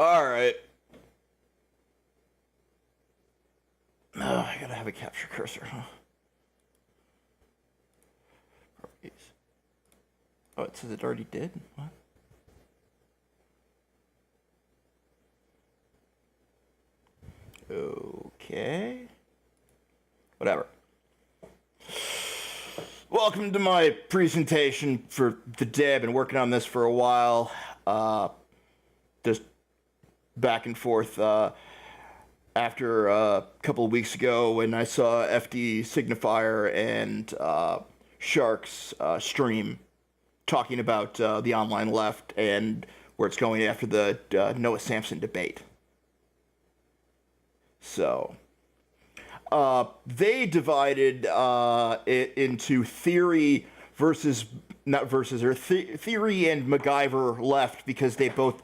Alright. Oh, I gotta have a capture cursor, huh? Oh, it says it already did? What? Okay. Whatever. Welcome to my presentation for the day. I've been working on this for a while. Just back and forth. After a couple of weeks ago when I saw F.D Signifier and Shark's stream talking about the online left and where it's going after the Noah Samson debate. So, they divided it into theory versus, not versus, or theory and MacGyver left because they both,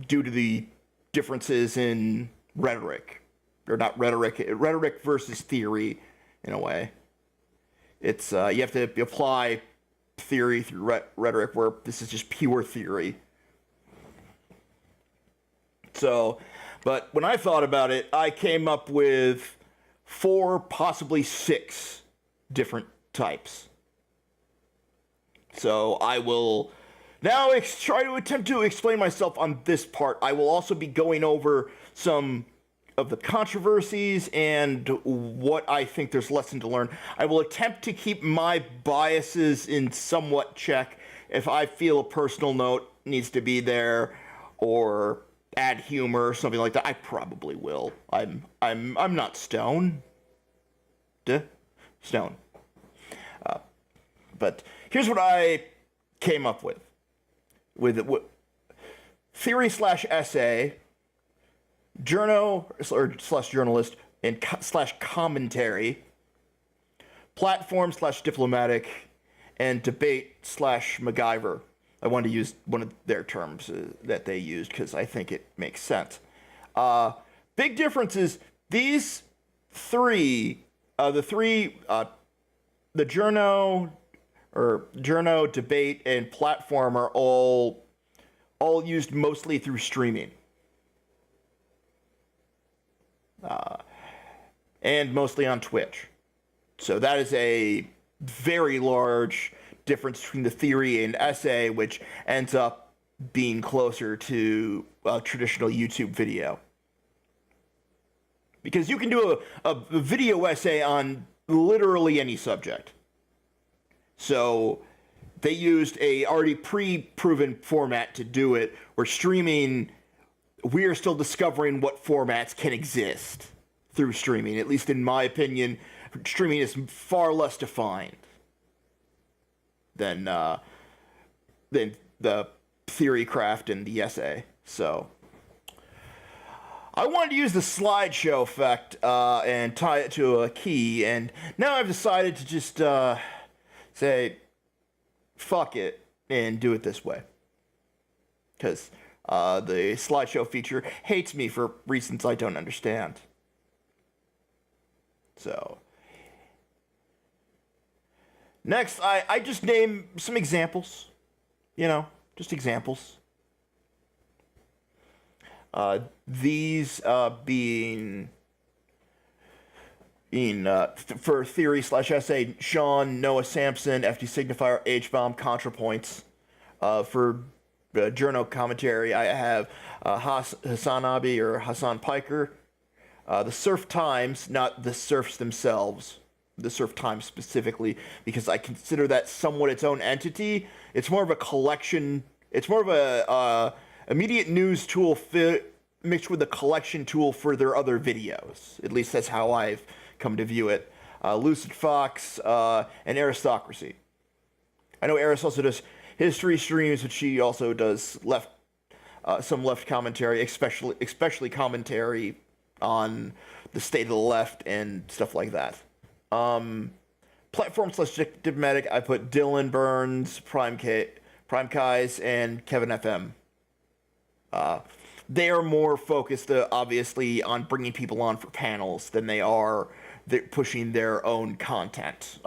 due to the differences in rhetoric. Or not rhetoric, rhetoric versus theory, in a way. It's, you have to apply theory through rhetoric, where this is just pure theory. So, but when I thought about it, I came up with 4, possibly 6 different types. So I will now try to attempt to explain myself on this part. I will also be going over some of the controversies and what I think there's lesson to learn. I will attempt to keep my biases in somewhat check. If I feel a personal note needs to be there, or add humor or something like that, I probably will. I'm not Stone. Stone. But here's what I came up with theory / essay, journo or / journalist, and / commentary, platform / diplomatic, and debate / MacGyver. I wanted to use one of their terms that they used because I think it makes sense. Big difference is these three, the journo, debate, and platform are all used mostly through streaming. And mostly on Twitch. So that is a very large difference between the theory and essay, which ends up being closer to a traditional YouTube video. Because you can do a video essay on literally any subject. So they used a already pre-proven format to do it, where streaming, we are still discovering what formats can exist through streaming. At least in my opinion, streaming is far less defined than the theory craft and the essay. So I wanted to use the slideshow effect and tie it to a key, and now I've decided to just say fuck it and do it this way, because the slideshow feature hates me for reasons I don't understand. So next, I just name some examples, just examples. These being for theory / essay, Sean, Noah Sampson, F.D Signifier, H-Bomb, ContraPoints. For journal commentary, I have Hassan Abi or Hassan Piker. The Surf Times, not the Surfs themselves. The Surf Times specifically, because I consider that somewhat its own entity. It's more of a collection. It's more of a immediate news tool mixed with a collection tool for their other videos. At least that's how I've come to view it. Lucid Fox and Aristocracy. I know Aris also does history streams, but she also does some left commentary, especially commentary on the state of the left and stuff like that. Platform / diplomatic, I put Dylan Burns, Prime Kais, and Kevin FM. They are more focused, obviously, on bringing people on for panels than they are pushing their own content.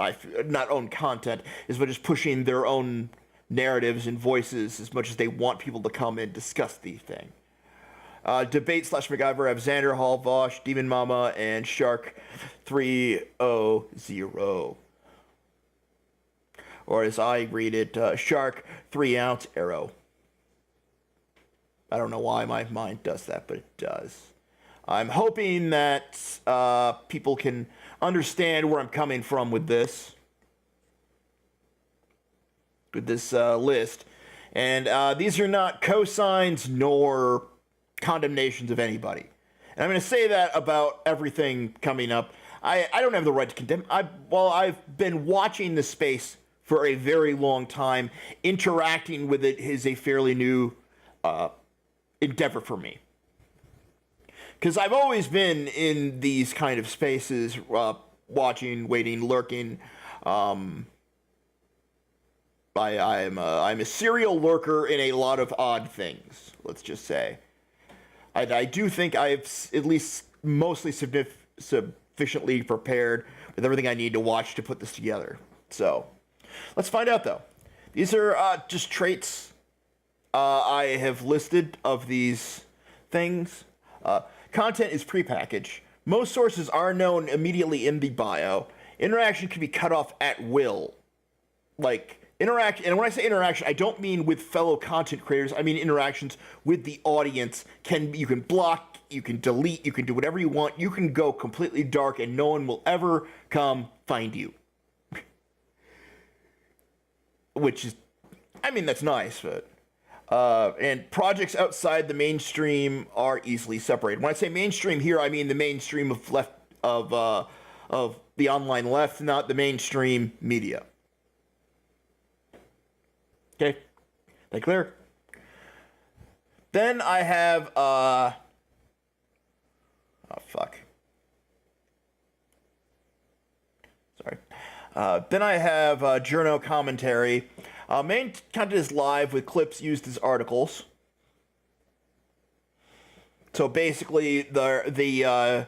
Not own content, as much as pushing their own narratives and voices as much as they want people to come and discuss the thing. Debate / MacGyver have Xander Hall, Vosh, Demon Mama, and Shark3ozero. Or as I read it, Shark 3-ounce arrow. I don't know why my mind does that, but it does. I'm hoping that people can understand where I'm coming from with this list. And these are not cosigns nor condemnations of anybody. And I'm going to say that about everything coming up. I don't have the right to condemn. I've been watching this space for a very long time. Interacting with it is a fairly new endeavor for me. Because I've always been in these kind of spaces, watching, waiting, lurking. I'm a serial lurker in a lot of odd things, let's just say. I do think I've at least mostly sufficiently prepared with everything I need to watch to put this together. So, let's find out though. These are just traits I have listed of these things. Content is prepackaged. Most sources are known immediately in the bio. Interaction can be cut off at will. And when I say interaction, I don't mean with fellow content creators. I mean interactions with the audience. You can block, you can delete, you can do whatever you want. You can go completely dark and no one will ever come find you. Which is, that's nice, but... and projects outside the mainstream are easily separated. When I say mainstream here, I mean the mainstream of the online left, not the mainstream media. Okay, that clear? Then I have, oh fuck. Sorry. Then I have journal commentary. Main content is live with clips used as articles. So basically, the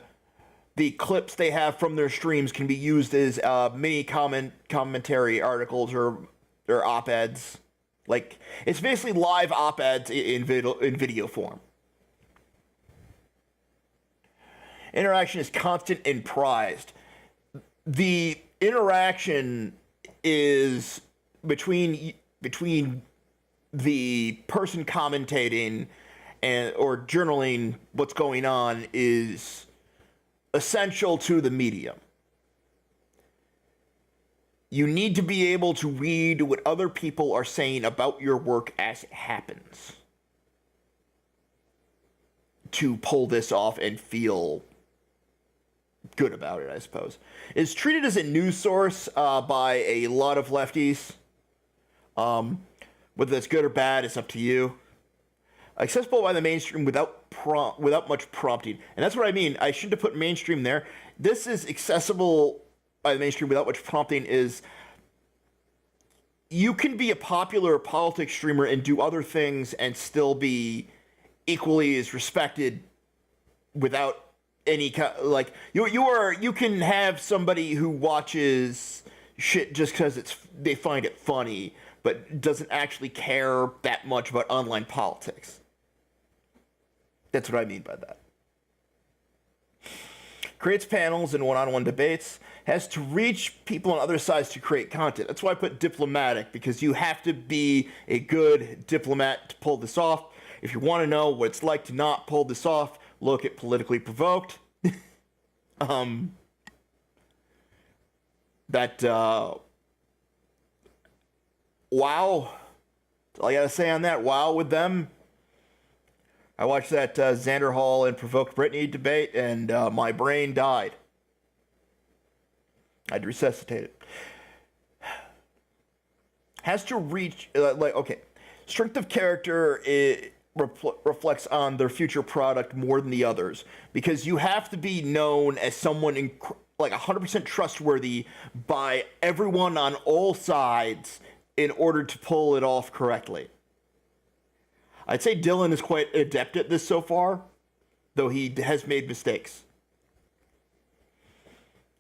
clips they have from their streams can be used as mini commentary articles or op-eds. Like, it's basically live op-eds in video form. Interaction is constant and prized. The interaction is between the person commentating or journaling what's going on is essential to the medium. You need to be able to read what other people are saying about your work as it happens to pull this off and feel good about it, I suppose. It's treated as a news source by a lot of lefties. Whether that's good or bad, it's up to you. Accessible by the mainstream without much prompting. And that's what I mean. I shouldn't have put mainstream there. This is accessible by the mainstream without much prompting. Is you can be a popular politics streamer and do other things and still be equally as respected without any like you can have somebody who watches shit just because they find it funny but doesn't actually care that much about online politics. That's what I mean by that. Creates panels and one-on-one debates. Has to reach people on other sides to create content. That's why I put diplomatic, because you have to be a good diplomat to pull this off. If you want to know what it's like to not pull this off, look at Politically Provoked. Wow. That's all I gotta say on that. Wow with them. I watched that Xander Hall and Provoked Britney debate, and my brain died. I had to resuscitate it. Has to reach, okay. Strength of character reflects on their future product more than the others, because you have to be known as someone 100% trustworthy by everyone on all sides in order to pull it off correctly. I'd say Dylan is quite adept at this so far, though he has made mistakes.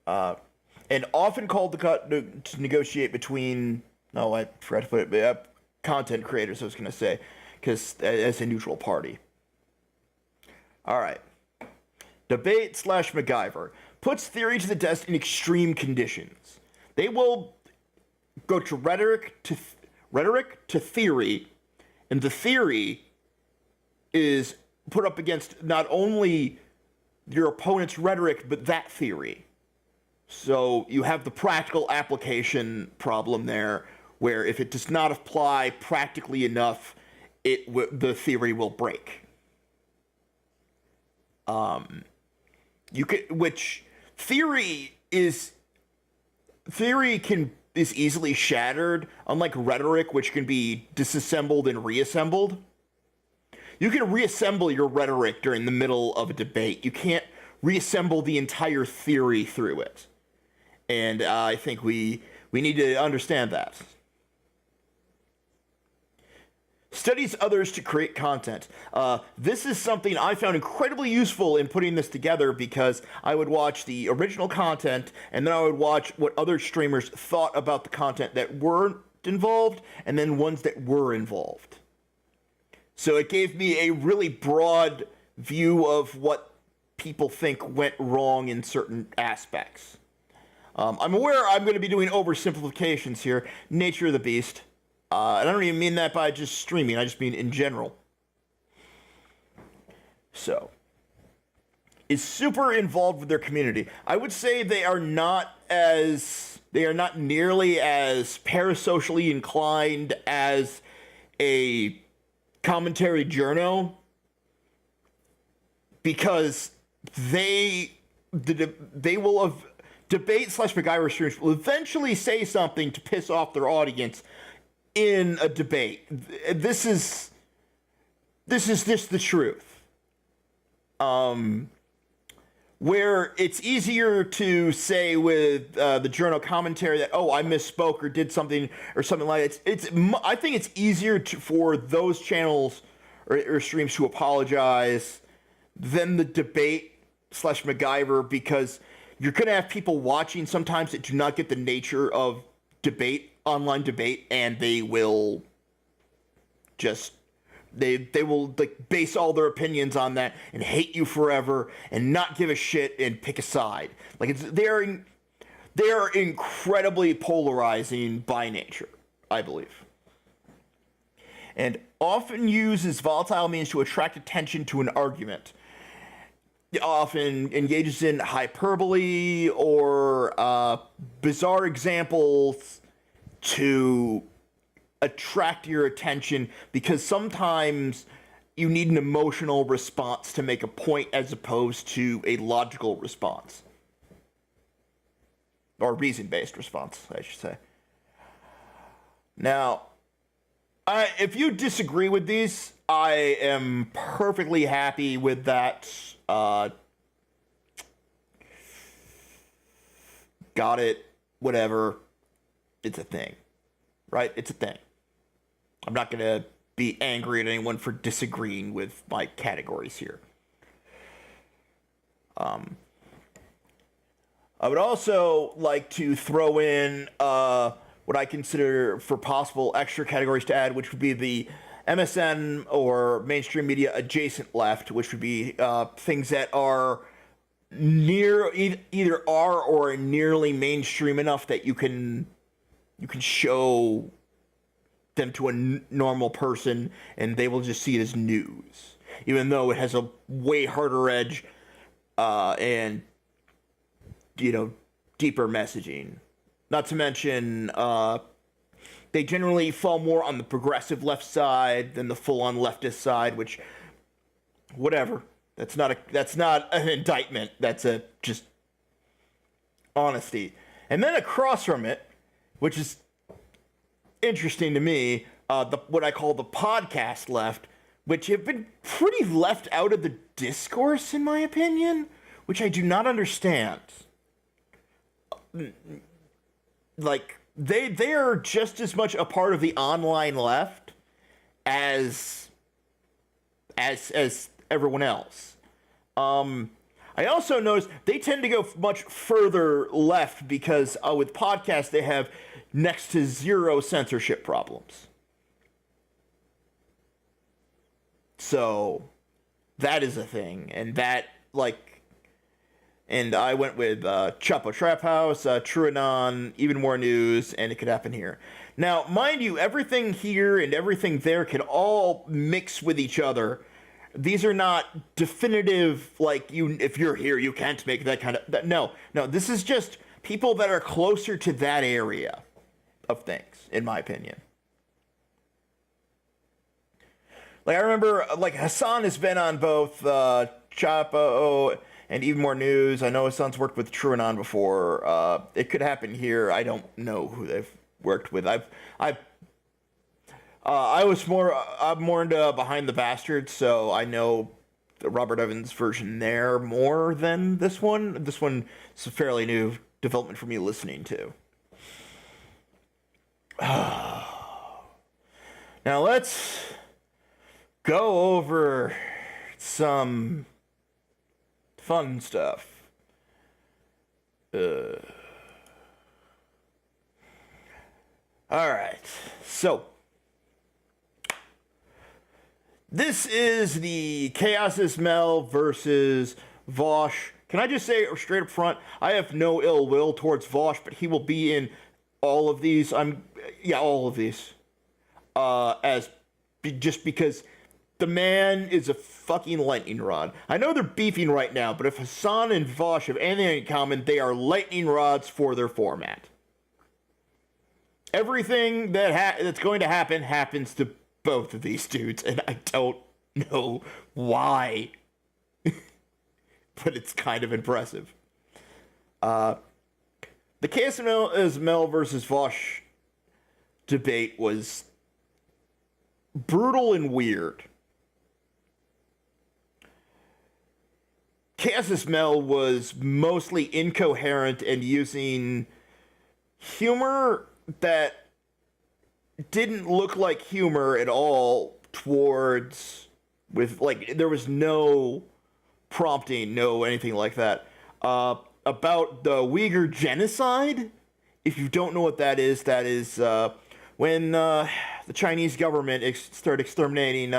And often called to negotiate between, no, I forgot to put it, content creators, I was going to say, because as a neutral party. All right. Debate / MacGyver. Puts theory to the test in extreme conditions. They will go to rhetoric to theory, and the theory is put up against not only your opponent's rhetoric, but that theory. So you have the practical application problem there, where if it does not apply practically enough, the theory will break. Theory is easily shattered, unlike rhetoric, which can be disassembled and reassembled. You can reassemble your rhetoric during the middle of a debate. You can't reassemble the entire theory through it. And I think we need to understand that. Studies others to create content. This is something I found incredibly useful in putting this together, because I would watch the original content and then I would watch what other streamers thought about the content that weren't involved and then ones that were involved. So it gave me a really broad view of what people think went wrong in certain aspects. I'm aware I'm going to be doing oversimplifications here. Nature of the beast. And I don't even mean that by just streaming. I just mean in general. So, is super involved with their community. I would say they are not nearly as parasocially inclined as a commentary journo, because they will have debate / MacGyver streamers will eventually say something to piss off their audience in a debate. This is just the truth. Where it's easier to say with the journal commentary that, oh, I misspoke or did something or something like that. I think it's easier for those channels or streams to apologize than the debate / MacGyver, because you're going to have people watching sometimes that do not get the nature of debate, online debate, and they will just they will like base all their opinions on that and hate you forever and not give a shit and pick a side. Like they're incredibly polarizing by nature, I believe, and often uses volatile means to attract attention to an argument. It often engages in hyperbole or bizarre examples to attract your attention, because sometimes you need an emotional response to make a point as opposed to a logical response. Or reason-based response, I should say. Now, if you disagree with these, I am perfectly happy with that. Got it, whatever. It's a thing, right? It's a thing. I'm not going to be angry at anyone for disagreeing with my categories here. I would also like to throw in what I consider for possible extra categories to add, which would be the MSN or mainstream media adjacent left, which would be things that are either are or are nearly mainstream enough that you can show them to a normal person and they will just see it as news, even though it has a way harder edge and deeper messaging. Not to mention they generally fall more on the progressive left side than the full-on leftist side, which, whatever. That's not an indictment. That's just honesty. And then across from it, which is interesting to me, what I call the podcast left, which have been pretty left out of the discourse, in my opinion, which I do not understand. Like, they are just as much a part of the online left as everyone else. I also noticed they tend to go much further left because with podcasts they have next to zero censorship problems. So that is a thing, and I went with Chapo Trap House, TrueAnon, Even More News, and It Could Happen Here. Now, mind you, everything here and everything there can all mix with each other. These are not definitive, like, if you're here, you can't make that kind of... No, this is just people that are closer to that area of things, in my opinion. Like, I remember, Hassan has been on both Chapo and Even More News. I know Hassan's worked with TrueAnon before. It Could Happen Here. I don't know who they've worked with. I'm more into Behind the Bastards, so I know the Robert Evans version there more than this one. This one is a fairly new development for me listening to. Now let's go over some fun stuff. Alright, so this is the Chaos Mel versus Vosh. Can I just say straight up front, I have no ill will towards Vosh, but he will be in all of these. All of these. Just because the man is a fucking lightning rod. I know they're beefing right now, but if Hassan and Vosh have anything in common, they are lightning rods for their format. Everything that's going to happen happens to both of these dudes, and I don't know why. But it's kind of impressive. The case is Mel versus Vosh debate was brutal and weird. Casus Mel was mostly incoherent and using humor that didn't look like humor at all towards, with, like, there was no prompting, no anything like that. About the Uyghur genocide, if you don't know what that is when the Chinese government started exterminating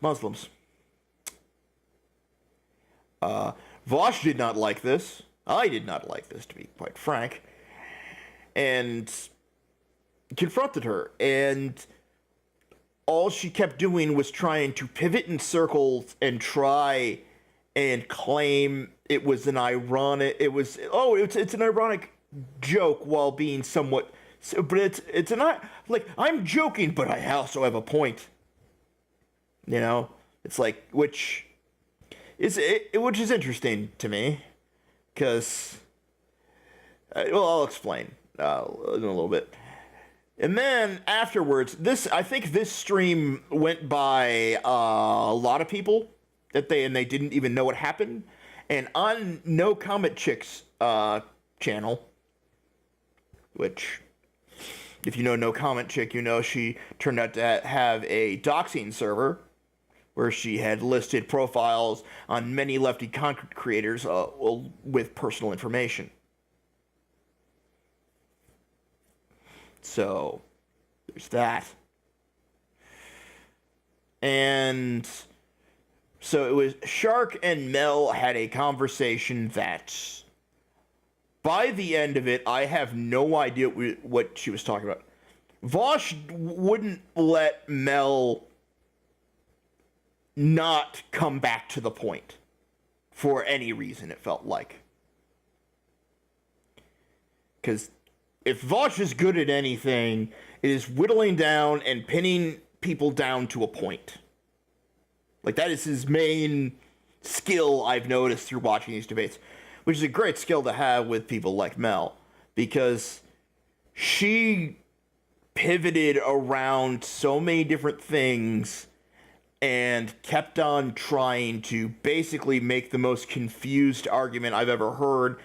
Muslims. Vosh did not like this. I did not like this, to be quite frank. And confronted her. And all she kept doing was trying to pivot in circles and try and claim it was an ironic... it's an ironic joke while being somewhat... But it's an... Like, I'm joking, but I also have a point. You know? It's like, which is interesting to me, because I'll explain in a little bit. And then afterwards, I think this stream went by a lot of people they didn't even know what happened. And on NoCompete Chick's channel, which, if you know NoCompete Chick, you know she turned out to have a doxing server where she had listed profiles on many lefty content creators with personal information. So, there's that. And so it was Shark and Mel had a conversation that, by the end of it, I have no idea what she was talking about. Vosh wouldn't let Mel not come back to the point for any reason, it felt like. Because if Vosh is good at anything, it is whittling down and pinning people down to a point. Like, that is his main skill I've noticed through watching these debates, which is a great skill to have with people like Mel, because she pivoted around so many different things and kept on trying to basically make the most confused argument I've ever heard,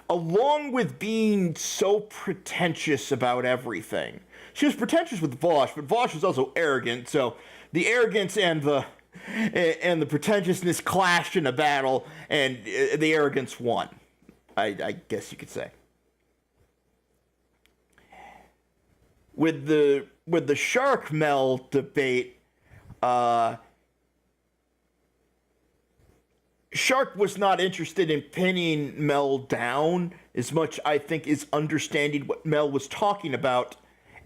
along with being so pretentious about everything. She was pretentious with Vosh, but Vosh was also arrogant, so the arrogance and the pretentiousness clashed in a battle, and the arrogance won, I guess you could say. With the Shark Mel debate, Shark was not interested in pinning Mel down as much, I think, is understanding what Mel was talking about.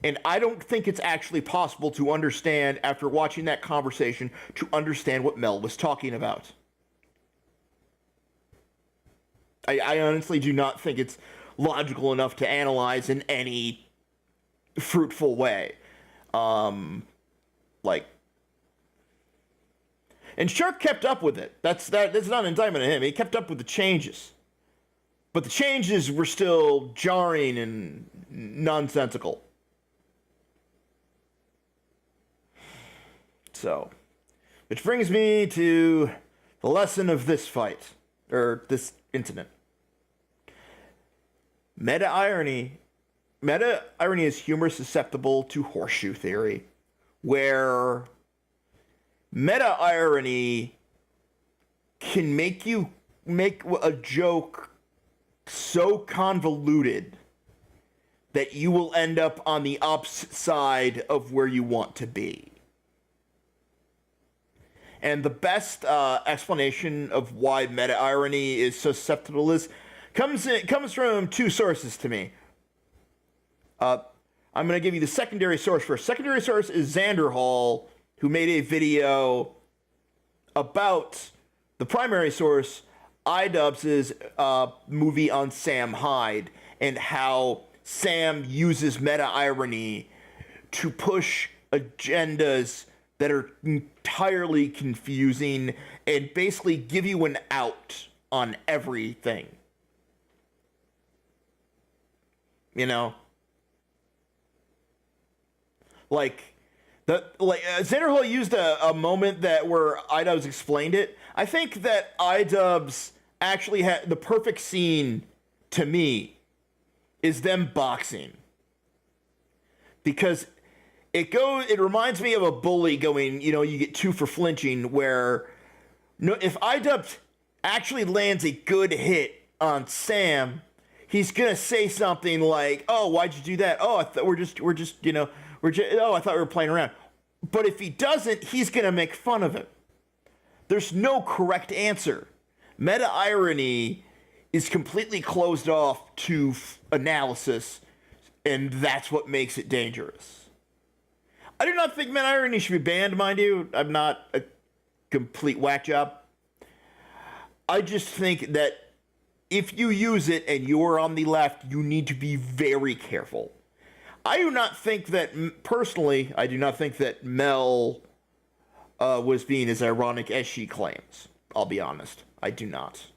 And I don't think it's actually possible to understand, after watching that conversation, to understand what Mel was talking about. I honestly do not think it's logical enough to analyze in any fruitful way. And Shark kept up with it. That's not an indictment of him. He kept up with the changes. But the changes were still jarring and nonsensical. So, which brings me to the lesson of this fight, or this incident. Meta-irony is humor susceptible to horseshoe theory, where meta-irony can make you make a joke so convoluted that you will end up on the opposite side of where you want to be. And the best explanation of why meta-irony is so susceptible comes from two sources to me. I'm going to give you the secondary source first. Secondary source is Xander Hall, who made a video about the primary source, iDubbbz's movie on Sam Hyde, and how Sam uses meta-irony to push agendas that are entirely confusing and basically give you an out on everything. You know? Like, Xanderhall used a moment where iDubbbz explained it. I think that iDubbbz actually had the perfect scene to me is them boxing. Because it reminds me of a bully going, you get 2 for flinching, where if iDubbbz actually lands a good hit on Sam, he's gonna say something like, "Oh, why'd you do that? Oh, I thought I thought we were playing around." But if he doesn't, he's gonna make fun of him. There's no correct answer. Meta irony is completely closed off to analysis, and that's what makes it dangerous. I do not think meta irony should be banned, mind you. I'm not a complete whack job. I just think that if you use it and you're on the left, you need to be very careful. I do not think that, personally, I do not think that Mel was being as ironic as she claims. I'll be honest. I do not.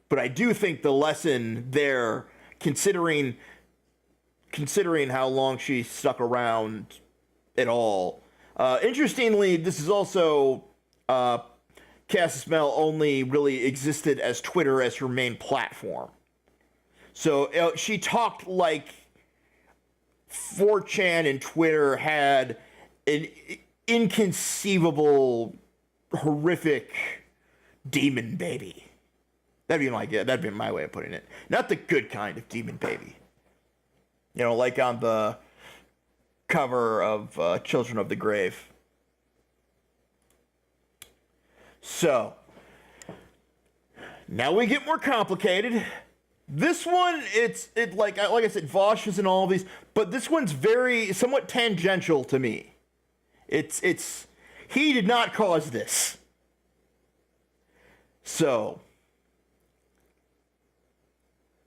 But I do think the lesson there, considering how long she stuck around at all. Interestingly, this is also Casus Mel only really existed as Twitter as her main platform. So she talked like 4chan and Twitter had an inconceivable, horrific demon baby. That'd be my way of putting it. Not the good kind of demon baby. Like on the cover of Children of the Grave. So, now we get more complicated. This one, like I said, Vosh is in all of these, but this one's somewhat tangential to me. He did not cause this. So,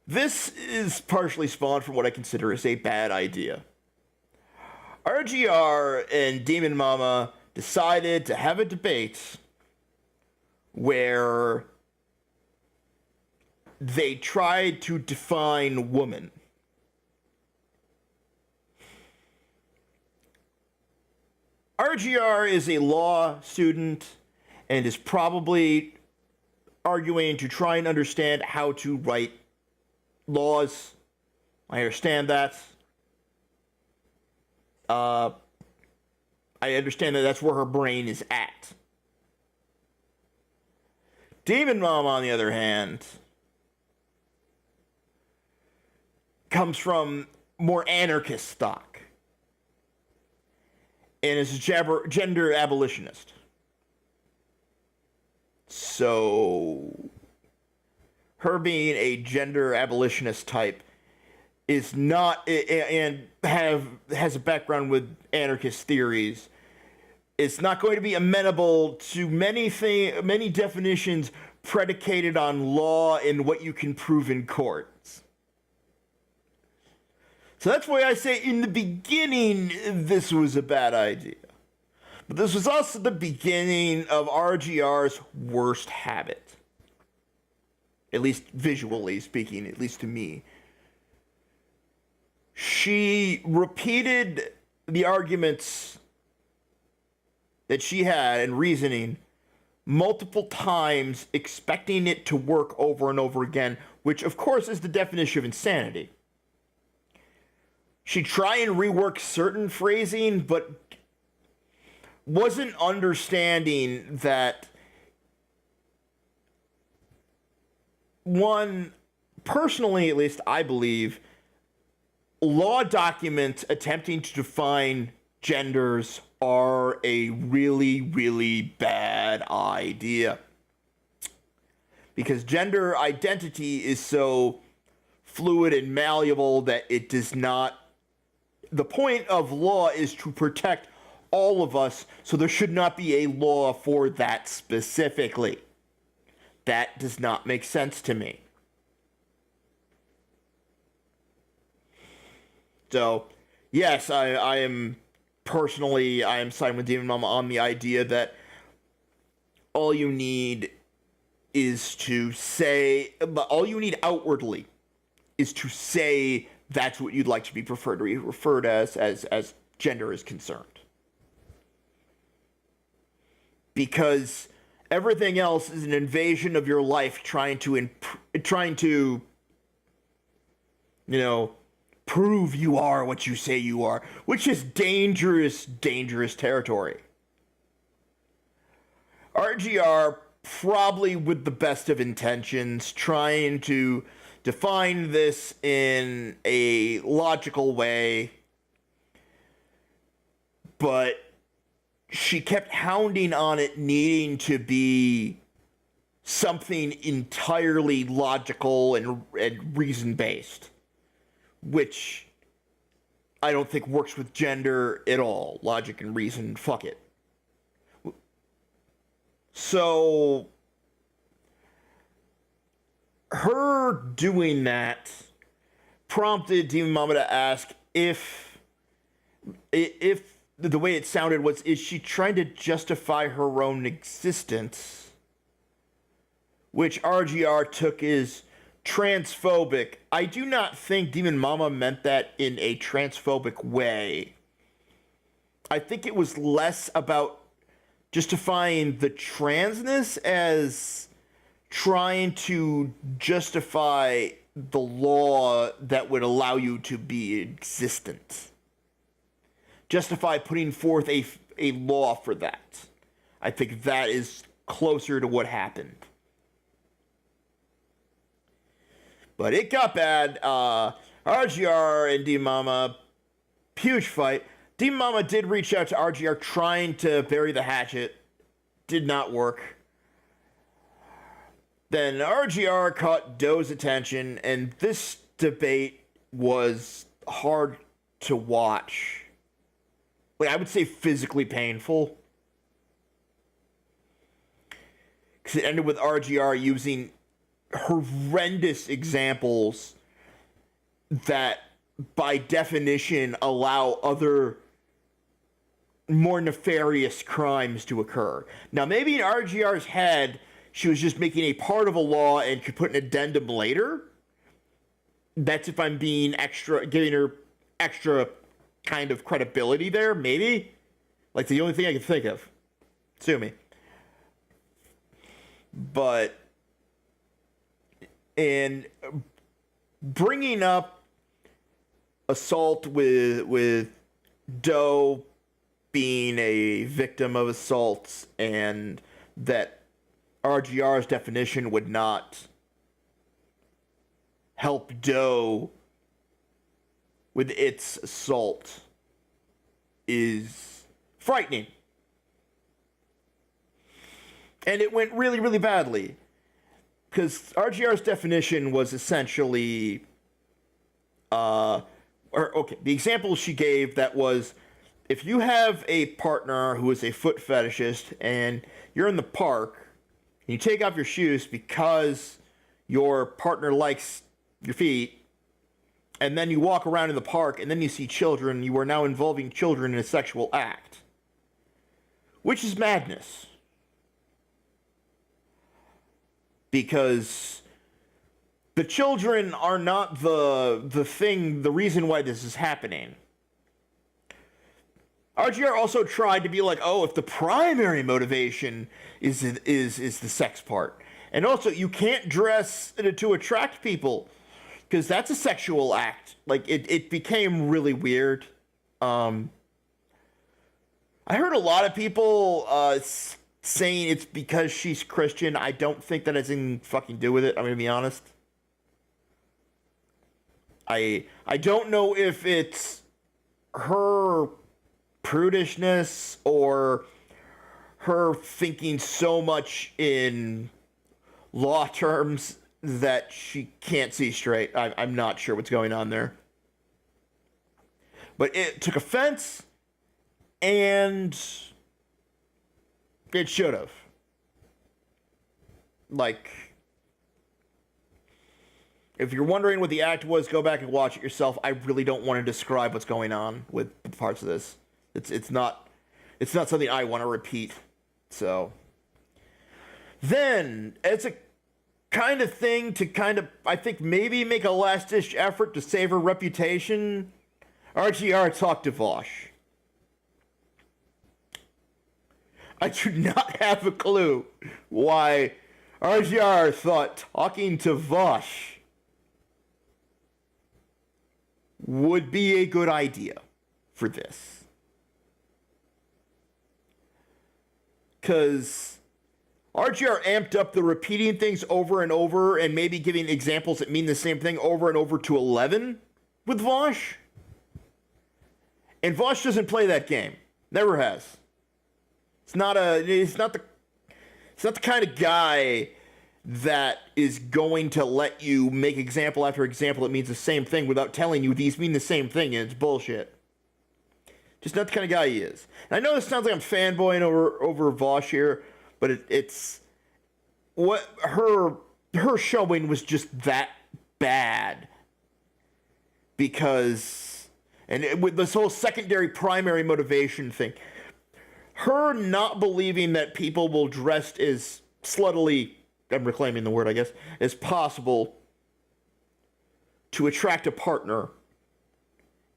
this is partially spawned from what I consider as a bad idea. RGR and Demon Mama decided to have a debate where they tried to define woman. RGR is a law student and is probably arguing to try and understand how to write laws. I understand that. I understand that that's where her brain is at. Demon Mom, on the other hand, comes from more anarchist stock and is a gender abolitionist. So, her being a gender abolitionist type is not, and has a background with anarchist theories, it's not going to be amenable to many definitions predicated on law and what you can prove in courts. So that's why I say in the beginning this was a bad idea. But this was also the beginning of RGR's worst habit. At least visually speaking, at least to me. She repeated the arguments that she had and reasoning multiple times, expecting it to work over and over again, which of course is the definition of insanity. She tried and rework certain phrasing, but wasn't understanding that, one, personally at least, I believe, law documents attempting to define genders are a really, really bad idea. Because gender identity is so fluid and malleable that it does not... The point of law is to protect all of us, so there should not be a law for that specifically. That does not make sense to me. So, yes, I am siding with Demon Mama on the idea that all you need outwardly is to say that's what you'd like to be referred as gender is concerned. Because everything else is an invasion of your life trying to prove you are what you say you are, which is dangerous, dangerous territory. RGR, probably with the best of intentions, trying to define this in a logical way, but she kept hounding on it needing to be something entirely logical and reason-based, which I don't think works with gender at all. Logic and reason, fuck it. So, her doing that prompted Demon Mama to ask if the way it sounded was, is she trying to justify her own existence? Which RGR took as transphobic. I do not think Demon Mama meant that in a transphobic way. I think it was less about justifying the transness as trying to justify the law that would allow you to be existent. Justify putting forth a law for that. I think that is closer to what happened. But it got bad. RGR and Demon Mama, huge fight. Demon Mama did reach out to RGR trying to bury the hatchet. Did not work. Then RGR caught Doe's attention, and this debate was hard to watch. Like, I would say physically painful. Because it ended with RGR using horrendous examples that, by definition, allow other more nefarious crimes to occur. Now, maybe in RGR's head, she was just making a part of a law and could put an addendum later. That's if I'm being extra, giving her extra kind of credibility there, maybe. Like, the only thing I can think of. Sue me. But, and bringing up assault with Doe being a victim of assaults, and that RGR's definition would not help Doe with its assault is frightening. And it went really, really badly. Because RGR's definition was essentially, the example she gave that was, if you have a partner who is a foot fetishist and you're in the park and you take off your shoes because your partner likes your feet, and then you walk around in the park and then you see children, you are now involving children in a sexual act. Which is madness. Because the children are not the reason why this is happening. RGR also tried to be like, oh, if the primary motivation is the sex part. And also, you can't dress to attract people, because that's a sexual act. Like, it became really weird. I heard a lot of people saying it's because she's Christian. I don't think that has anything fucking do with it. I'm gonna be honest. I don't know if it's her prudishness or her thinking so much in law terms that she can't see straight. I'm not sure what's going on there. But it took offense, and it should have. Like, if you're wondering what the act was, go back and watch it yourself. I really don't want to describe what's going on with parts of this. It's not something I want to repeat. So then, as a kind of thing to kind of, I think, maybe make a last-ditch effort to save her reputation, RGR talked to Vosh. I do not have a clue why RGR thought talking to Vosh would be a good idea for this. Because RGR amped up the repeating things over and over and maybe giving examples that mean the same thing over and over to 11 with Vosh. And Vosh doesn't play that game. Never has. It's not the kind of guy that is going to let you make example after example that means the same thing without telling you these mean the same thing, and it's bullshit. Just not the kind of guy he is. And I know this sounds like I'm fanboying over Vosh here, but it's what her showing was just that bad. Because, with this whole secondary primary motivation thing, her not believing that people will dress as sluttily, I'm reclaiming the word, I guess, as possible to attract a partner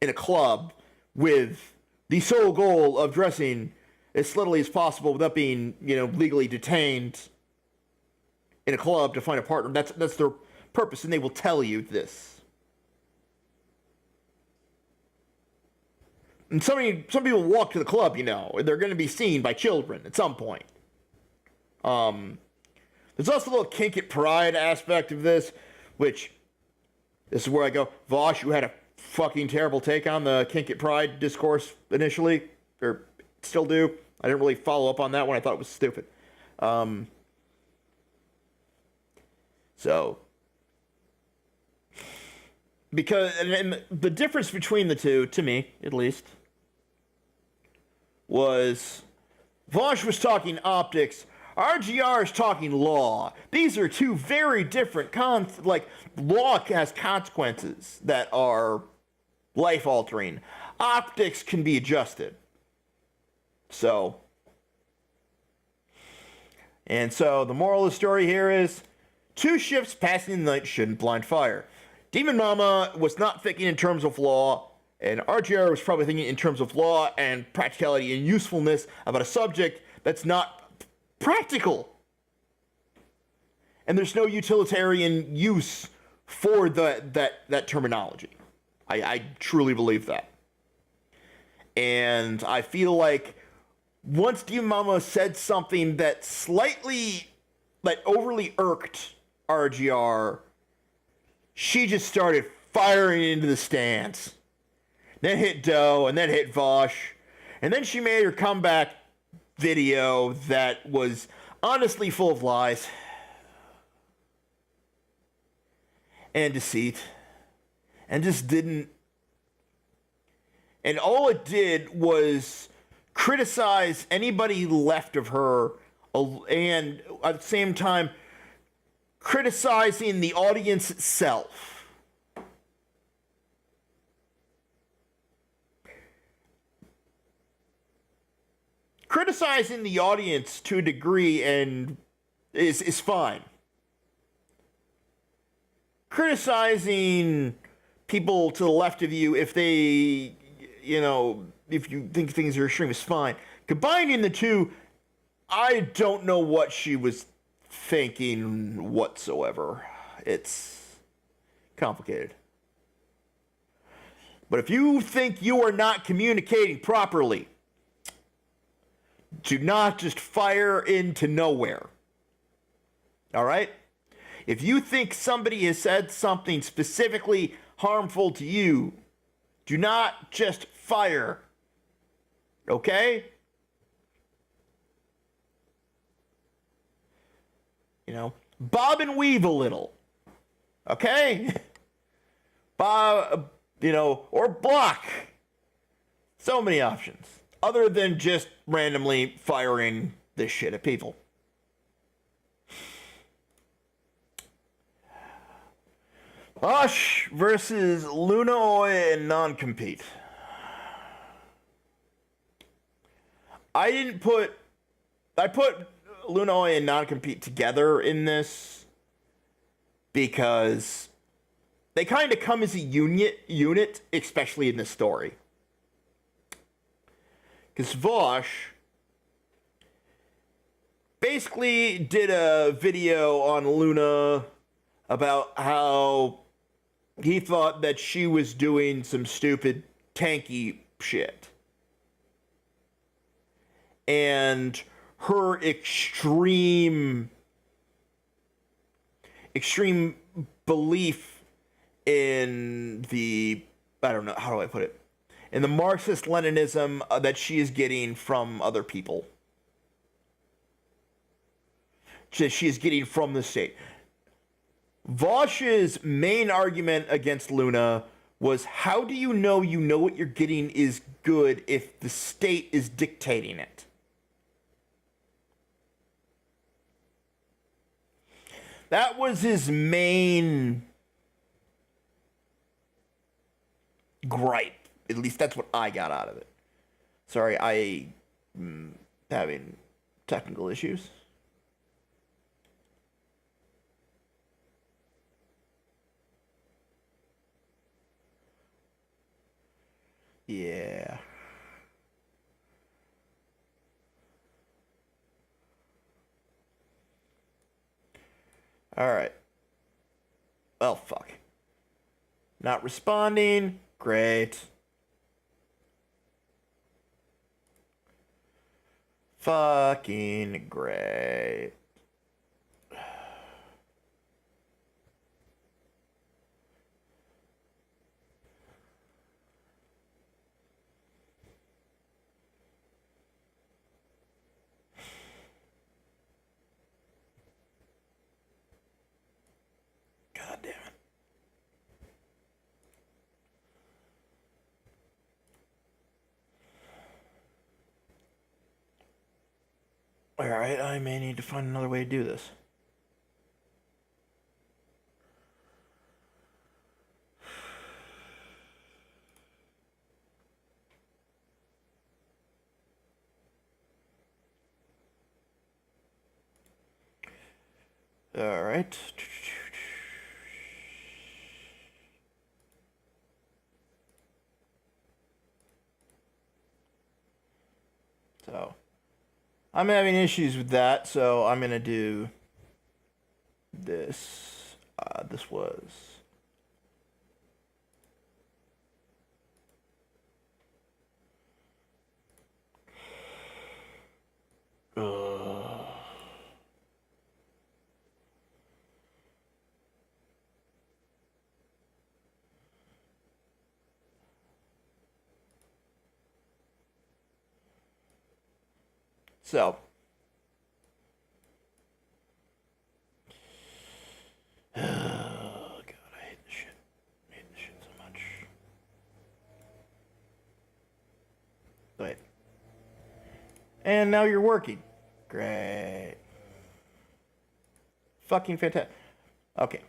in a club with the sole goal of dressing as sluttily as possible without being, legally detained in a club to find a partner. That's their purpose, and they will tell you this. And some people walk to the club, they're going to be seen by children at some point. There's also a little kink at pride aspect of this, which, this is where I go, Vosh, you had a fucking terrible take on the kink at pride discourse initially, or still do. I didn't really follow up on that one. I thought it was stupid. Because, and the difference between the two, to me, at least, was Vosh was talking optics, RGR is talking law. These are two very different law has consequences that are life-altering. Optics can be adjusted. So the moral of the story here is, two ships passing the night shouldn't blind fire. Demon Mama was not thinking in terms of law, and RGR was probably thinking in terms of law and practicality and usefulness about a subject that's not practical. And there's no utilitarian use for that terminology. I truly believe that. And I feel like once Demon Mama said something that slightly, overly irked RGR, she just started firing into the stands. Then hit Doe, and then hit Vosh. And then she made her comeback video that was honestly full of lies and deceit. And just didn't. And all it did was criticize anybody left of her, and at the same time criticizing the audience itself. Criticizing the audience to a degree and is fine. Criticizing people to the left of you if they, if you think things are extreme, is fine. Combining the two, I don't know what she was thinking whatsoever. It's complicated. But if you think you are not communicating properly, do not just fire into nowhere. All right? If you think somebody has said something specifically harmful to you, do not just fire. Okay? Bob and weave a little. Okay? Bob, or block. So many options. Other than just randomly firing this shit at people. Vosh versus Luna Oi and NonCompete. I put Luna Oi and NonCompete together in this because they kind of come as a unit, especially in this story. Because Vosh basically did a video on Luna about how he thought that she was doing some stupid tanky shit. And her extreme belief in the, I don't know, how do I put it? In the Marxist-Leninism that she is getting from other people. That she is getting from the state. Vosh's main argument against Luna was, how do you know what you're getting is good if the state is dictating it? That was his main gripe. At least that's what I got out of it. Sorry, I'm having technical issues. Yeah. Alright. Oh, fuck. Not responding. Great. Fucking great. God damn it. Alright, I may need to find another way to do this. Alright. So, I'm having issues with that, so I'm gonna do this. This was so. Oh, God, I hate this shit. I hate this shit so much. Wait. And now you're working. Great. Fucking fantastic. Okay.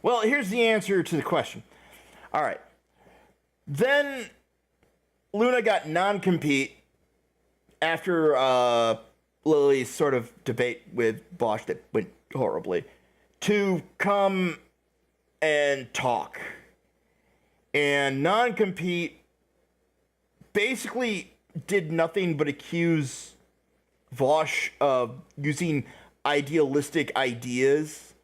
Well, here's the answer to the question. All right. Then Luna got non-compete after Lily's sort of debate with Vosh that went horribly, to come and talk. And non-compete basically did nothing but accuse Vosh of using idealistic ideas,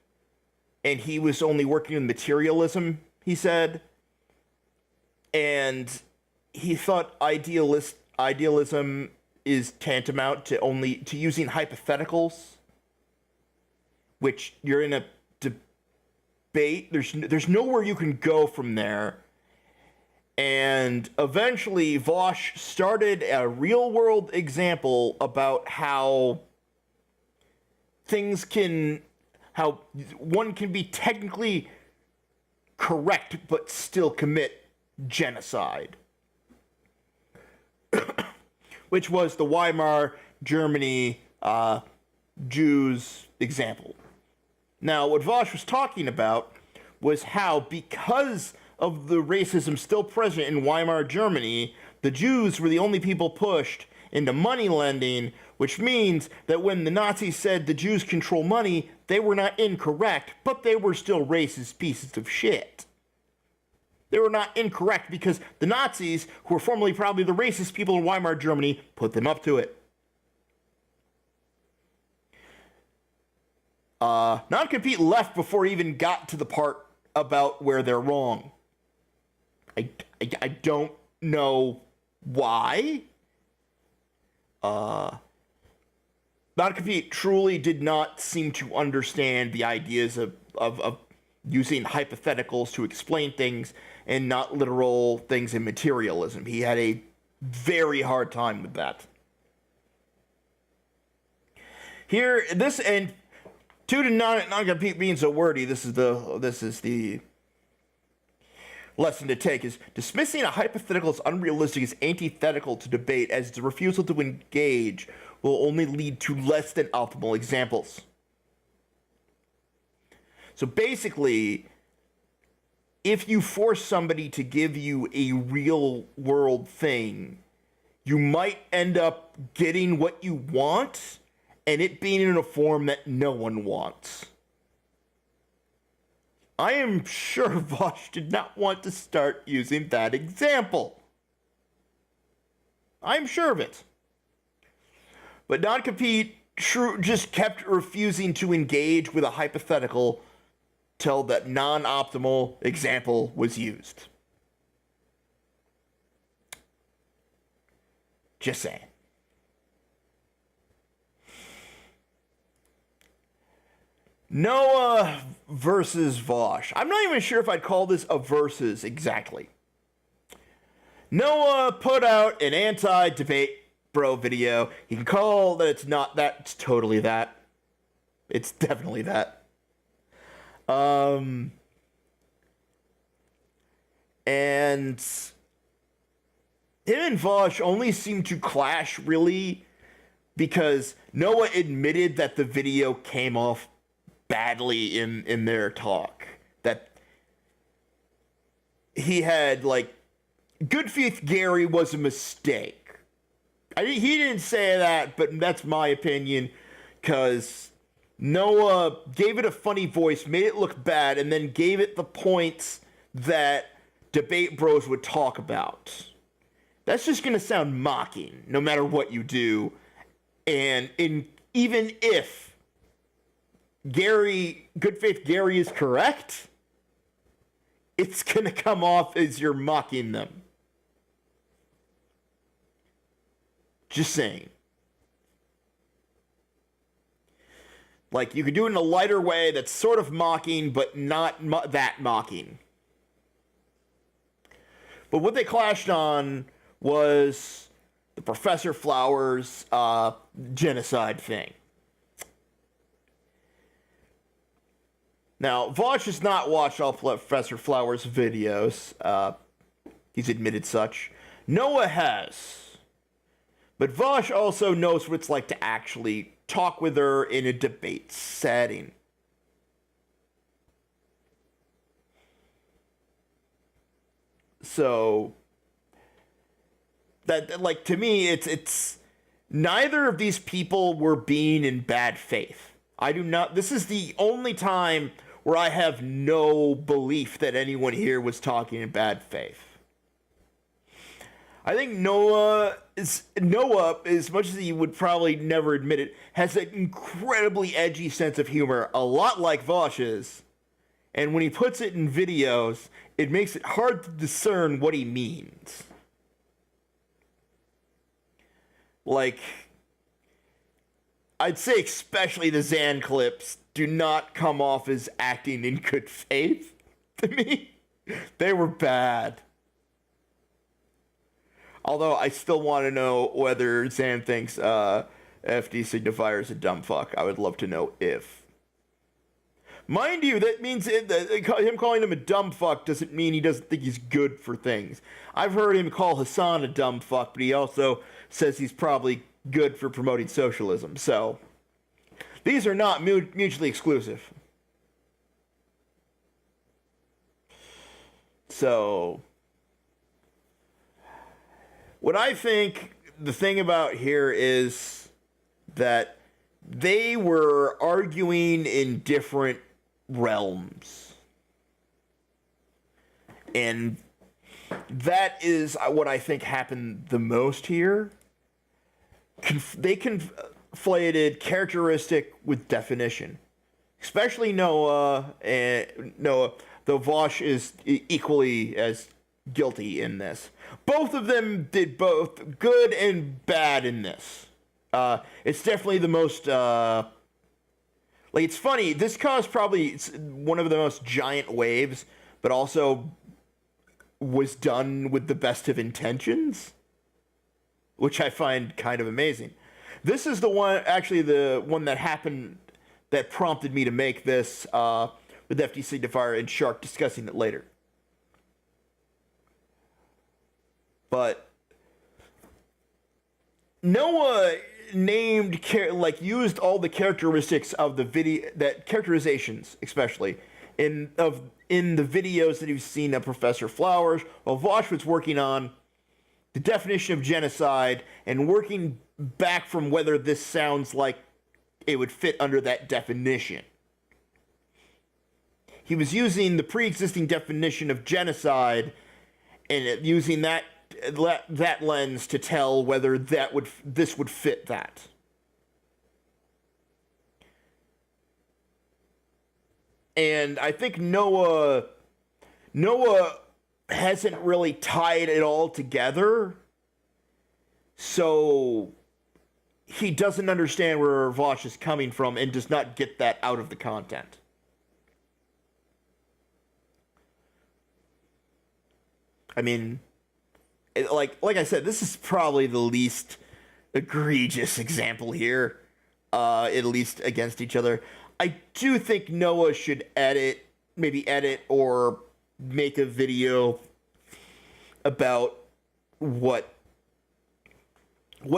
and he was only working in materialism, he said. And he thought idealism is tantamount to using hypotheticals, which you're in a debate. There's nowhere you can go from there. And eventually Vosh started a real world example about how one can be technically correct but still commit genocide. Which was the Weimar Germany Jews example. Now, what Vosh was talking about was how, because of the racism still present in Weimar Germany, the Jews were the only people pushed into money lending, which means that when the Nazis said the Jews control money, They were not incorrect, but they were still racist pieces of shit. They were not incorrect because the Nazis, who were formerly probably the racist people in Weimar Germany, put them up to it. NonCompete left before he even got to the part about where they're wrong. I don't know why. NonCompete truly did not seem to understand the ideas of using hypotheticals to explain things and not literal things in materialism. He had a very hard time with that. Here, this, and due to non-compete being so wordy, this is the lesson to take, is dismissing a hypothetical as unrealistic is antithetical to debate, as the refusal to engage will only lead to less than optimal examples. So basically, if you force somebody to give you a real world thing, you might end up getting what you want, and it being in a form that no one wants. I am sure Vosh did not want to start using that example. I'm sure of it. But NonCompete just kept refusing to engage with a hypothetical till that non-optimal example was used. Just saying. Noah versus Vosh. I'm not even sure if I'd call this a versus exactly. Noah put out an anti-debate bro video. You can call that it's not that. It's totally that. It's definitely that. And him and Vosh only seem to clash really because Noah admitted that the video came off badly in their talk. That he had, like, Good Faith Gary was a mistake. He didn't say that, but that's my opinion, because Noah gave it a funny voice, made it look bad, and then gave it the points that debate bros would talk about. That's just going to sound mocking, no matter what you do. And even if Good Faith Gary is correct, it's going to come off as you're mocking them. Just saying. Like, you could do it in a lighter way that's sort of mocking, but not that mocking. But what they clashed on was the Professor Flowers genocide thing. Now, Vosh has not watched all Professor Flowers' videos. He's admitted such. Noah has. But Vosh also knows what it's like to actually talk with her in a debate setting. So, that, like, to me, it's neither of these people were being in bad faith. I do not. This is the only time where I have no belief that anyone here was talking in bad faith. I think Noah, as much as he would probably never admit it, has an incredibly edgy sense of humor, a lot like Vosh is. And when he puts it in videos, it makes it hard to discern what he means. Like, I'd say especially the Zan clips do not come off as acting in good faith to me. They were bad. Although I still want to know whether Zan thinks F.D Signifier is a dumb fuck. I would love to know if. Mind you, that means him calling him a dumb fuck doesn't mean he doesn't think he's good for things. I've heard him call Hassan a dumb fuck, but he also says he's probably good for promoting socialism. So, these are not mutually exclusive. So, what I think the thing about here is that they were arguing in different realms. And that is what I think happened the most here. They conflated characteristic with definition. Especially Noah, though Vosh is equally as guilty in this. Both of them did both good and bad in this. It's definitely the most, it's funny, this caused probably one of the most giant waves, but also was done with the best of intentions, which I find kind of amazing. This is the one that happened that prompted me to make this with F.D Signifier and Shark discussing it later. But Noah used all the characteristics of the video, that characterizations especially in the videos that you've seen of Professor Flowers, while Vosh was working on the definition of genocide and working back from whether this sounds like it would fit under that definition. He was using the pre-existing definition of genocide and using that lens to tell whether this would fit that. And I think Noah hasn't really tied it all together, so he doesn't understand where Vosh is coming from and does not get that out of the content. I mean, like I said, this is probably the least egregious example here, at least against each other. I do think Noah should maybe edit or make a video about what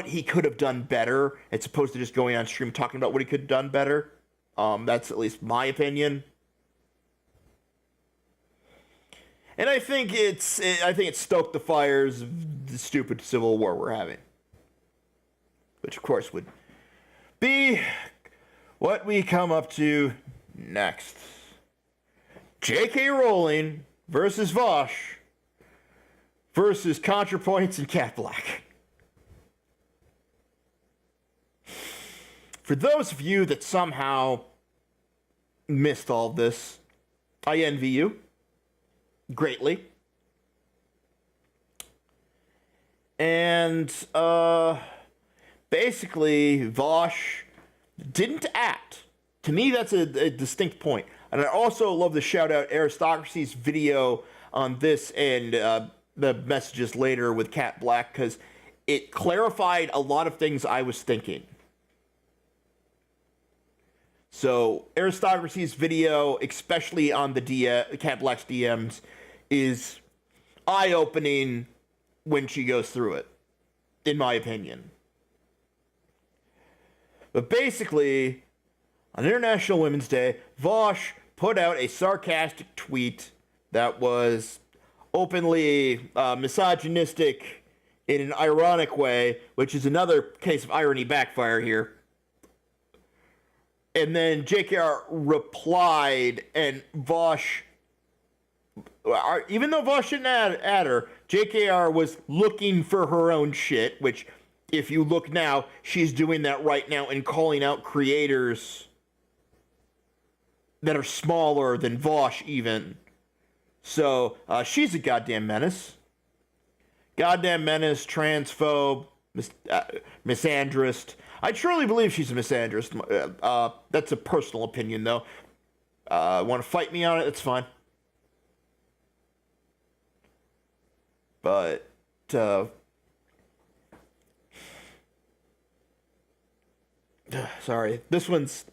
he could have done better, as opposed to just going on stream talking about what he could have done better. That's at least my opinion. And I think it stoked the fires of the stupid civil war we're having, which of course would be what we come up to next. J.K. Rowling versus Vosh versus ContraPoints and Cat Black. For those of you that somehow missed all this, I envy you greatly. And basically, Vosh didn't act. To me, that's a distinct point. And I also love to shout out Aristocracy's video on this and the messages later with Cat Black, because it clarified a lot of things I was thinking. So Aristocracy's video, especially on the Cat Black's DMs, is eye-opening when she goes through it, in my opinion. But basically, on International Women's Day, Vosh put out a sarcastic tweet that was openly misogynistic in an ironic way, which is another case of irony backfire here. And then JKR replied, and Vosh, even though Vosh didn't add her, JKR was looking for her own shit, which, if you look now, she's doing that right now and calling out creators that are smaller than Vosh even. So, she's a goddamn menace. Goddamn menace, transphobe, misandrist. I truly believe she's a misandrist. That's a personal opinion, though. Want to fight me on it? That's fine. But, sorry. This one's...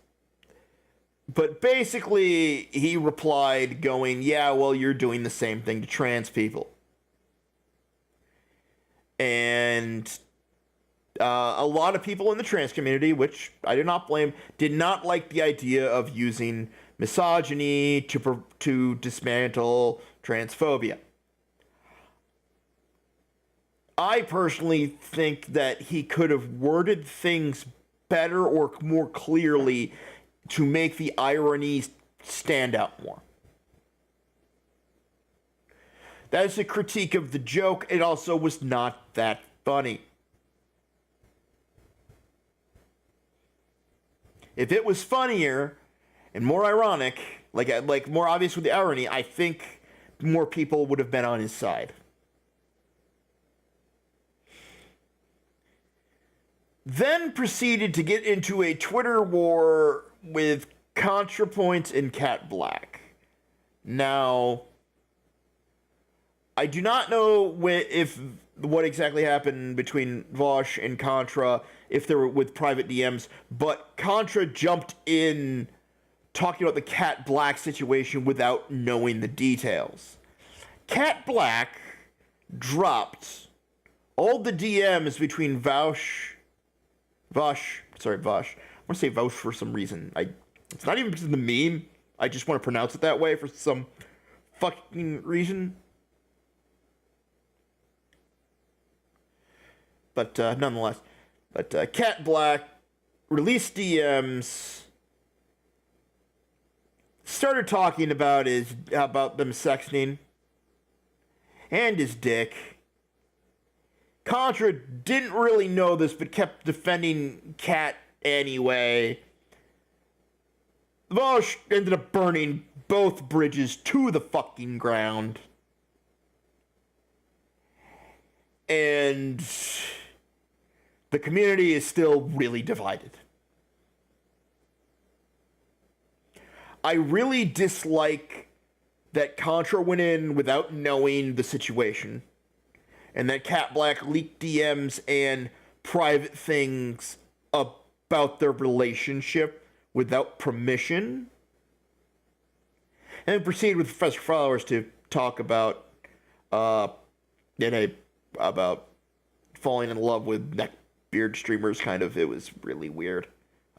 But basically, he replied going, yeah, well, you're doing the same thing to trans people. And a lot of people in the trans community, which I do not blame, did not like the idea of using misogyny to dismantle transphobia. I personally think that he could have worded things better or more clearly to make the ironies stand out more. That is a critique of the joke. It also was not that funny. If it was funnier and more ironic, like more obvious with the irony, I think more people would have been on his side. Then proceeded to get into a Twitter war with ContraPoints and Cat Black. Now, I do not know what exactly happened between Vosh and Contra, if they were with private DMs, but Contra jumped in talking about the Cat Black situation without knowing the details. Cat Black dropped all the DMs between Vosh. I want to say Vosh for some reason. It's not even because of the meme. I just want to pronounce it that way for some fucking reason. But nonetheless, Cat Black released DMs, started talking about them sexting and his dick. Contra didn't really know this, but kept defending Cat anyway. Vosh ended up burning both bridges to the fucking ground. And the community is still really divided. I really dislike that Contra went in without knowing the situation, and that Cat Black leaked DMs and private things about their relationship without permission, and then proceeded with Professor Flowers to talk about about falling in love with neckbeard streamers. Kind of, it was really weird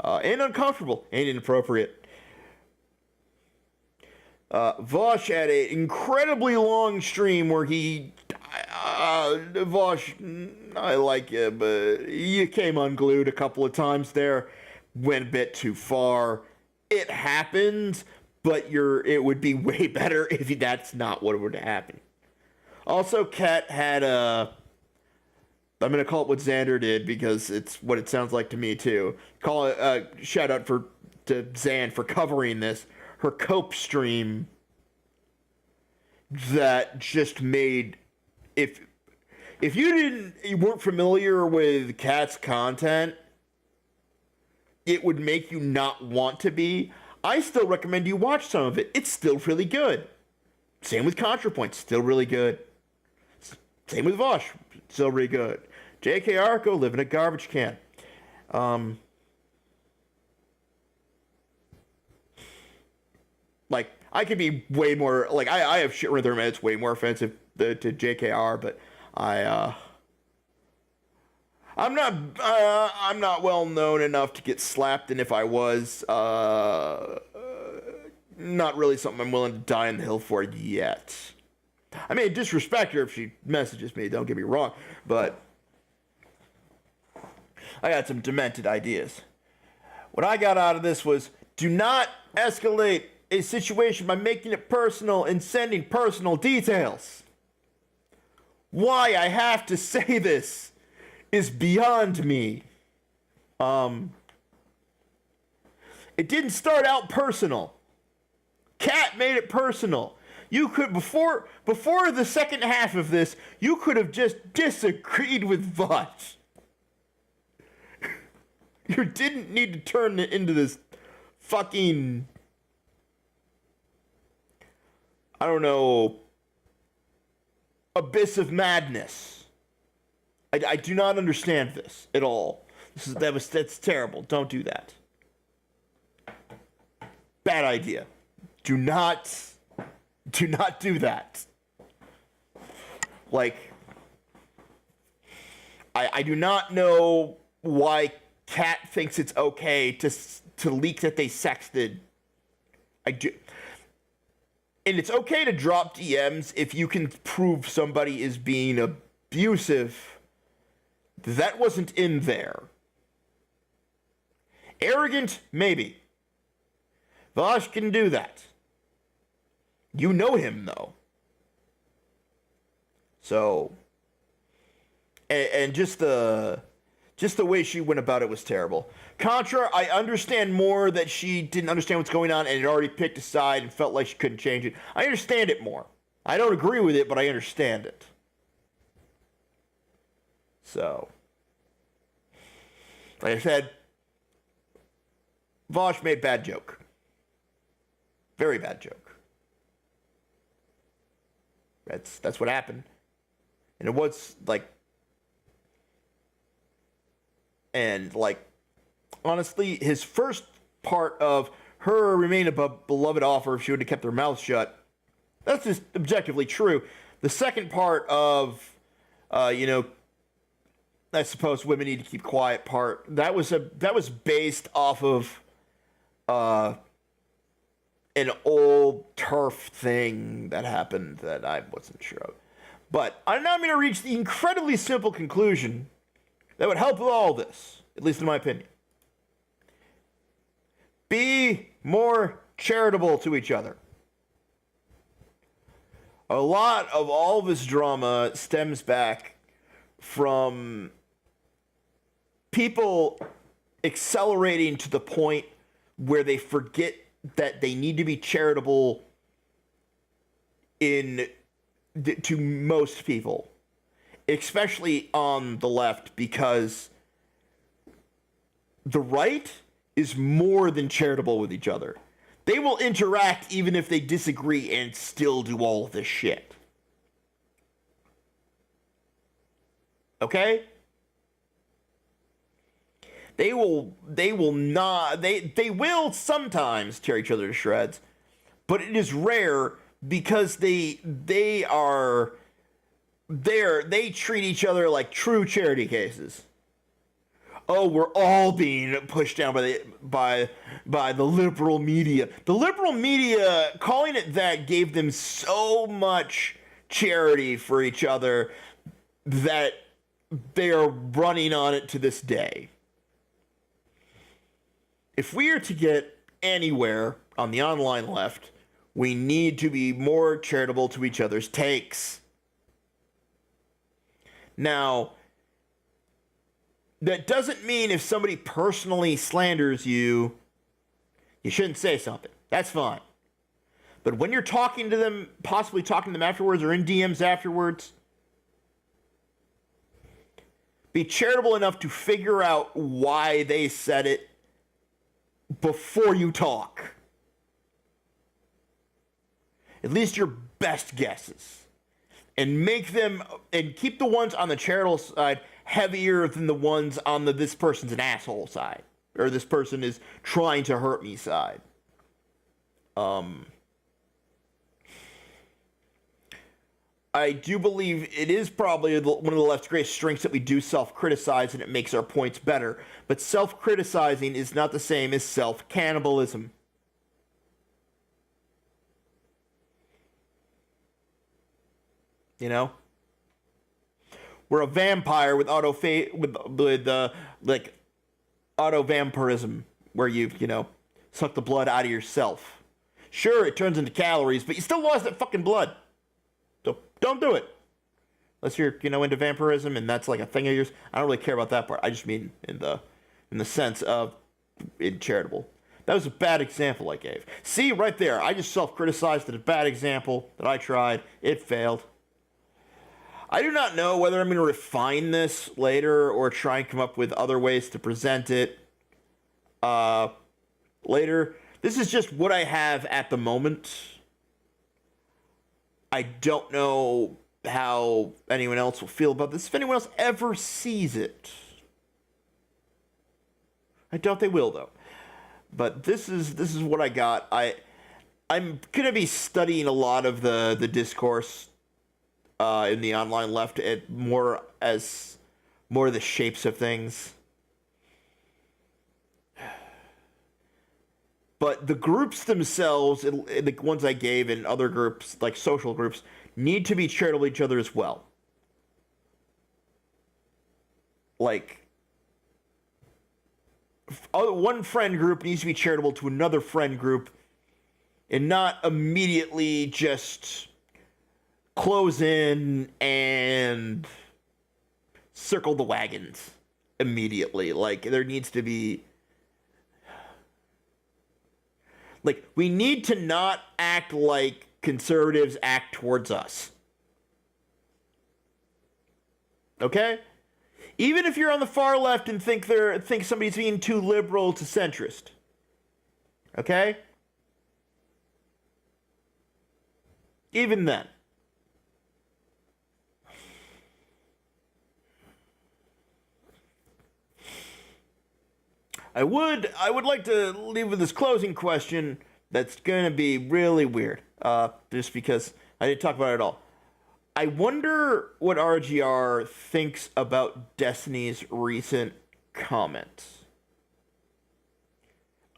and uncomfortable and inappropriate. Vosh had an incredibly long stream where Vosh, I like you, but you came unglued a couple of times there, went a bit too far. It happened, but it would be way better if that's not what would happen. Also, Kat had I'm going to call it what Xander did because it's what it sounds like to me too. Call it, shout out to Xan for covering this. Her cope stream that just made, if you weren't familiar with Kat's content, it would make you not want to be. I still recommend you watch some of it. It's still really good. Same with ContraPoint, still really good. Same with Vosh, still really good. J.K. Arco, live in a garbage can. I could be way more, I have shit rhythm and it's way more offensive to JKR, but I'm not well known enough to get slapped, and if I was, not really something I'm willing to die on the hill for yet. I may disrespect her if she messages me, don't get me wrong, but I got some demented ideas. What I got out of this was, do not escalate a situation by making it personal and sending personal details. Why I have to say this is beyond me. It didn't start out personal. Kat made it personal. You could, before the second half of this, you could have just disagreed with Vosh. You didn't need to turn it into this fucking, I don't know, abyss of madness. I do not understand this at all. That's terrible. Don't do that. Bad idea. Do not do that. I do not know why Kat thinks it's okay to leak that they sexted. I do. And it's okay to drop DMs if you can prove somebody is being abusive. That wasn't in there. Arrogant, maybe. Vosh can do that. You know him, though. So, and just the way she went about it was terrible. Contra, I understand more that she didn't understand what's going on and had already picked a side and felt like she couldn't change it. I understand it more. I don't agree with it, but I understand it. So, like I said, Vosh made bad joke. Very bad joke. That's what happened. And it was like, and like, honestly, his first part of her remain a beloved offer if she would have kept her mouth shut, that's just objectively true. The second part of, I suppose women need to keep quiet part, that was based off of an old turf thing that happened that I wasn't sure of. But I'm now going to reach the incredibly simple conclusion that would help with all this, at least in my opinion. Be more charitable to each other. A lot of all this drama stems back from people accelerating to the point where they forget that they need to be charitable to most people, especially on the left, because the right is more than charitable with each other. They will interact even if they disagree and still do all of this shit. Okay? They will sometimes tear each other to shreds, but it is rare because they treat each other like true charity cases. Oh, we're all being pushed down by the liberal media. The liberal media, calling it that, gave them so much charity for each other that they are running on it to this day. If we are to get anywhere on the online left, we need to be more charitable to each other's takes. Now, that doesn't mean if somebody personally slanders you, you shouldn't say something. That's fine. But when you're talking to them, possibly talking to them afterwards or in DMs afterwards, be charitable enough to figure out why they said it before you talk. At least your best guesses. And keep the ones on the charitable side heavier than the ones on the this person's an asshole side. Or this person is trying to hurt me side. I do believe it is probably one of the left's greatest strengths that we do self-criticize and it makes our points better. But self-criticizing is not the same as self-cannibalism. You know? We're a vampire with auto vampirism, where you suck the blood out of yourself. Sure, it turns into calories, but you still lost that fucking blood. So don't do it. Unless you're, into vampirism and that's like a thing of yours. I don't really care about that part. I just mean in the sense of charitable. That was a bad example I gave. See, right there, I just self-criticized at a bad example that I tried. It failed. I do not know whether I'm going to refine this later or try and come up with other ways to present it later. This is just what I have at the moment. I don't know how anyone else will feel about this. If anyone else ever sees it. I doubt they will, though. But this is what I got. I'm going to be studying a lot of the discourse in the online left, more the shapes of things. But the groups themselves, the ones I gave in other groups, like social groups, need to be charitable to each other as well. Like, one friend group needs to be charitable to another friend group and not immediately just close in and circle the wagons immediately. Like, there needs to be... Like, we need to not act like conservatives act towards us. Okay? Even if you're on the far left and think somebody's being too liberal to centrist. Okay? Even then. I would like to leave with this closing question that's going to be really weird. Just because I didn't talk about it at all. I wonder what RGR thinks about Destiny's recent comments.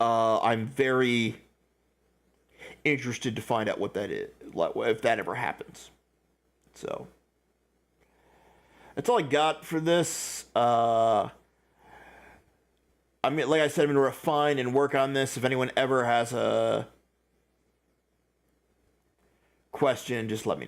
I'm very interested to find out what that is, if that ever happens. So, that's all I got for this. I mean, like I said, I'm going to refine and work on this. If anyone ever has a question, just let me know.